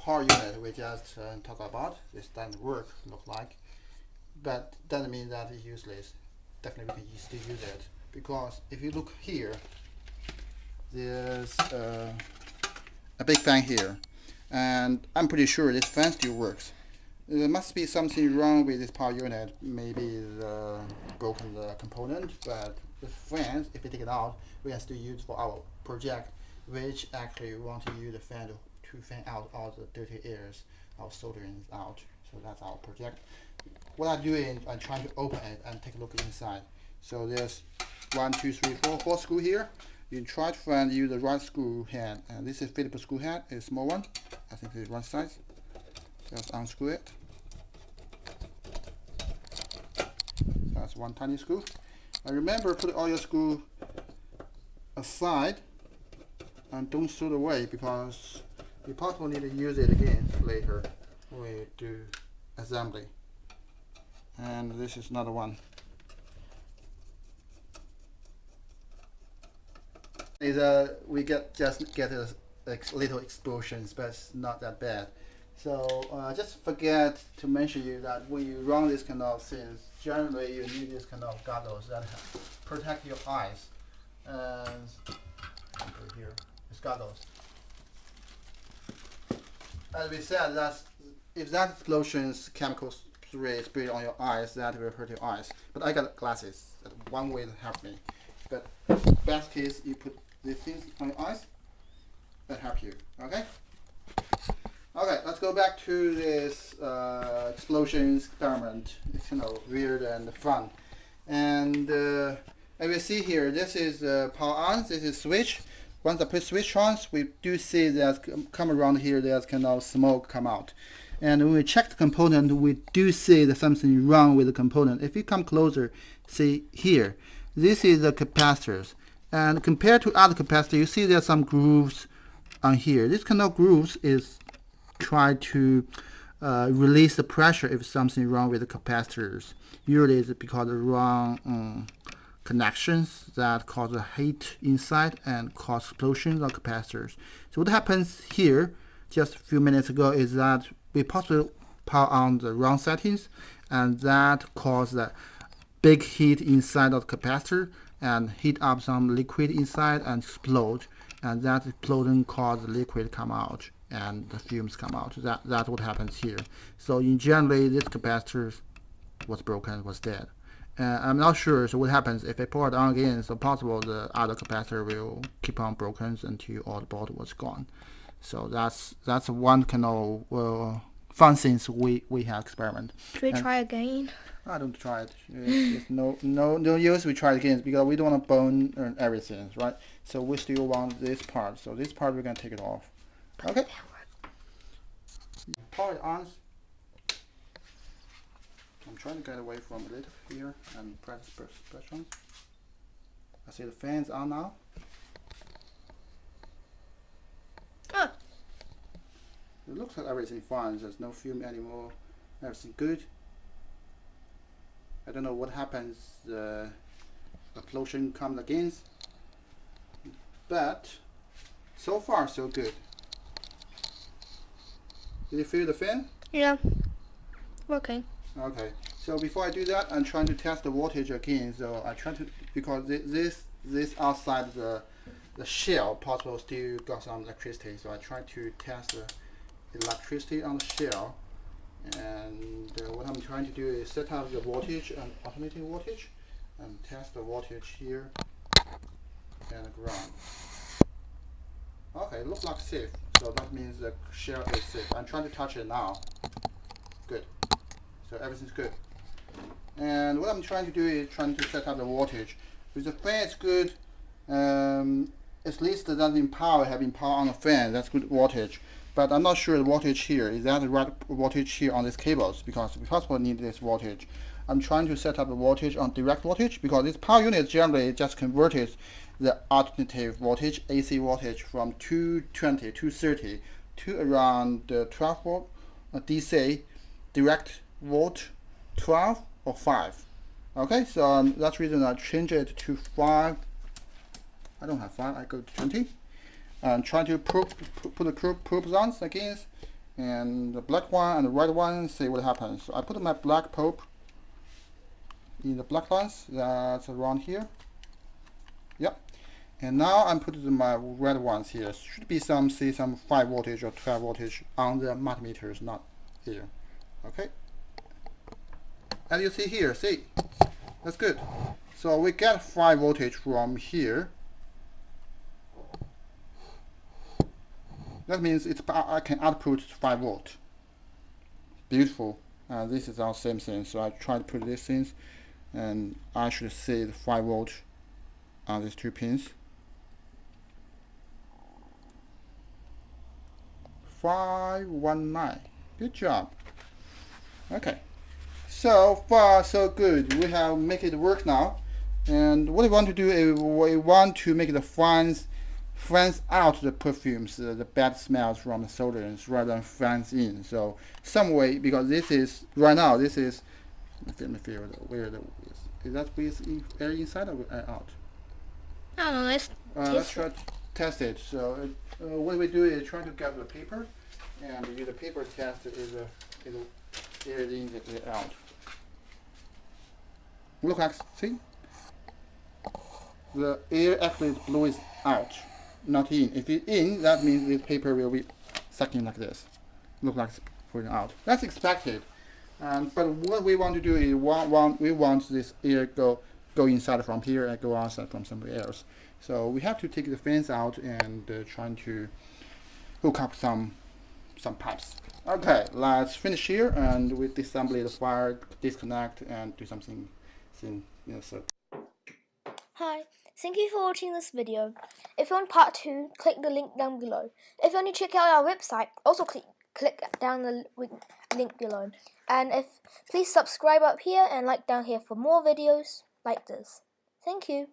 power unit we just talked about. This doesn't work, look like, but doesn't mean that it's useless. Definitely we can still use it, because if you look here, there's a big fan here, and I'm pretty sure this fan still works. There must be something wrong with this power unit, maybe broken the component, but the fans, if we take it out, we can still use for our project, which actually we want to use the fan to fan out all the dirty airs, our soldering out. So that's our project. What I'm doing, I'm trying to open it and take a look inside. So there's 1, 2, 3, 4 screws here. You try to find use the right screw head, and this is Phillips screw head, a small one. I think it's right size. Just unscrew it. That's one tiny screw. And remember, put all your screw aside and don't throw it away, because you possibly need to use it again later when we do assembly. And this is another one. We just get a little explosions, but it's not that bad. So just forget to mention you that when you run this kind of things, generally you need this kind of goggles that protect your eyes. And here, it's goggles. As we said, that if that explosions chemical spray on your eyes, that will hurt your eyes. But I got glasses. That's one way to help me. But best case, you put these things on your eyes. That help you. Okay. Okay, let's go back to this explosion experiment. It's weird and fun. And as we see here, this is power on. This is switch. Once I put switch on, we do see that come around here. There's kind of smoke come out. And when we check the component, we do see that something wrong with the component. If you come closer, see here, this is the capacitors. And compared to other capacitors, you see there's some grooves on here. This kind of grooves is try to release the pressure if something wrong with the capacitors. Usually it's because of wrong connections that cause a heat inside and cause explosions on capacitors. So what happens here just a few minutes ago is that we possibly power on the wrong settings, and that causes the big heat inside of the capacitor and heat up some liquid inside and explode, and that explosion causes the liquid come out and the fumes come out. That's what happens here. So in generally, this capacitor was broken, was dead. I'm not sure. So what happens if I pour it on again? So possible the other capacitor will keep on broken until all the board was gone. So that's one kind of fun things we have experiment. Should we try again? I don't try it. It's no use. We try it again because we don't want to burn everything, right? So we still want this part. So this part we're gonna take it off. Okay. Power it on. I'm trying to get away from it here and press on. I see the fans on now. Oh. It looks like everything fine. There's no fume anymore. Everything good. I don't know what happens. The explosion comes again. But so far so good. Did you feel the fan? Yeah. Okay. Okay. So before I do that, I'm trying to test the voltage again. So I try to, because this outside the shell possible still got some electricity. So I try to test the electricity on the shell. And what I'm trying to do is set up the voltage and alternating voltage, and test the voltage here and ground. Okay, it looks like safe. So that means the shell is safe. I'm trying to touch it now. Good. So everything's good. And what I'm trying to do is trying to set up the voltage. With the fan, it's good. At least that in power, having power on the fan, that's good voltage. But I'm not sure the voltage here. Is that the right voltage here on these cables? Because we possibly need this voltage. I'm trying to set up the voltage on direct voltage, because this power unit generally just converted the alternative voltage, AC voltage, from 220, 230 to around 12 volt DC direct volt 12 or 5. Okay, so that's the reason I change it to 5. I don't have 5, I go to 20. And trying to put the probes on again and the black one and the red one, see what happens. So I put my black probe in the black lines that's around here. Yep. And now I'm putting my red ones here. Should be some 5 voltage or 12 voltage on the multimeters, not here. Okay. As you see here, see, that's good. So we get 5 voltage from here. That means I can output 5 volt. Beautiful. This is our same thing. So I try to put these things, and I should see the 5 volt on these 2 pins. 519. Good job. Okay. So far so good. We have make it work now. And what we want to do is we want to make the fans out the perfumes, the bad smells from the solderants, rather than fans in. So some way, because this is right now, this is, let me feel where the is that with air inside or air out? I don't know. Let's try to test it. So what we do is try to get the paper, and use the paper test is air in, air out. Look like, see? The air actually blows out, not in. If it's in, that means this paper will be sucking like this. Look like it's pulling out. That's expected. But what we want to do is we want this air go inside from here and go outside from somewhere else. So we have to take the fans out and trying to hook up some pipes. Okay, let's finish here, and we disassemble the wire, disconnect, and do something. So. Hi, thank you for watching this video. If you want part 2, click the link down below. If you want to check out our website, also click down the link below. And please subscribe up here and like down here for more videos like this. Thank you.